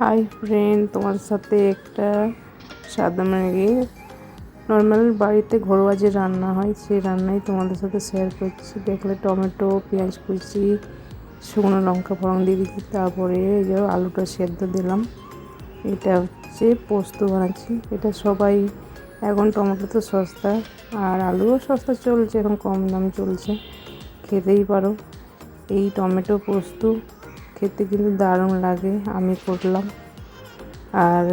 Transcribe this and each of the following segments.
Hi friend, তোমার সাথে একটা সাদা ম্যাগি নর্মাল বাড়িতে ঘরোয়া যে রান্না হয় সেই রান্নাই তোমাদের সাথে শেয়ার করছি। দেখলে টমেটো, পেঁয়াজ কুচি, শুকনো লঙ্কা ফোড়ন দিয়ে দিচ্ছি, তারপরে এই যে আলুটা সেদ্ধ দিলাম। এটা হচ্ছে পোস্ত বানাচ্ছি। এটা সবাই এখন টমেটো তো সস্তা আর আলুও সস্তা চলছে, এখন কম দাম চলছে, খেতেই পারো। এই টমেটো পোস্ত খেতে কিন্তু দারুণ লাগে, আমি করলাম। আর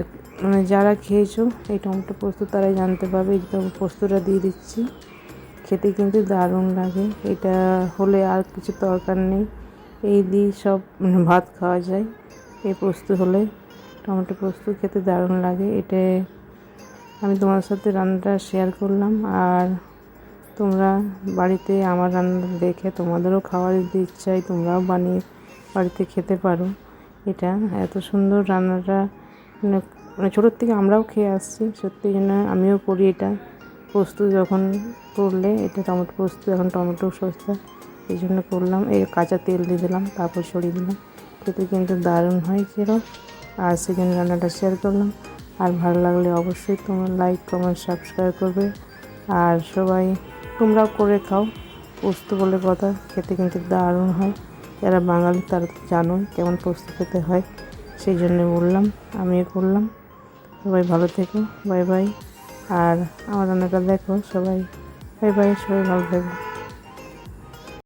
যারা খেয়েছো এই টমেটো পোস্ত তারাই জানতে পারবে। এই পোস্তটা দিয়ে দিচ্ছি, খেতে কিন্তু দারুণ লাগে। এটা হলে আর কিছু দরকার নেই, এই দিয়ে সব ভাত খাওয়া যায়। এই পোস্ত হলে টমেটো পোস্ত খেতে দারুণ লাগে। এটা আমি তোমার সাথে রান্নাটা শেয়ার করলাম। আর তোমরা বাড়িতে আমার রান্না দেখে তোমাদেরও খাওয়ার দিতে ইচ্ছায় তোমরাও বানিয়ে বাড়িতে খেতে পারো। এটা এত সুন্দর রান্নাটা, মানে ছোটোর থেকে আমরাও খেয়ে আসছি, সত্যি জন্য আমিও করি এটা। পোস্ত যখন করলে এটা টমেটো পোস্ত, এখন টমেটো সস্তা এই জন্য করলাম। এই কাঁচা তেল দিয়ে দিলাম, তারপর ছড়িয়ে দিলাম, খেতে কিন্তু দারুণ হয় সেরকম। আর সেজন্য রান্নাটা শেয়ার করলাম। আর ভালো লাগলে অবশ্যই তোমরা লাইক, কমেন্ট, সাবস্ক্রাইব করবে। আর সবাই তোমরাও করে খাও, পোস্ত বলে কথা, খেতে কিন্তু দারুণ হয়। যারা বাঙালি তারা তো জানোই কেমন পোস্ত খেতে হয়, সেই জন্য বললাম, আমিও করলাম। সবাই ভালো থেকো, বাই বাই। আর আমার রান্নাটা দেখো সবাই, বাই বাই, সবাই ভালো থেকো।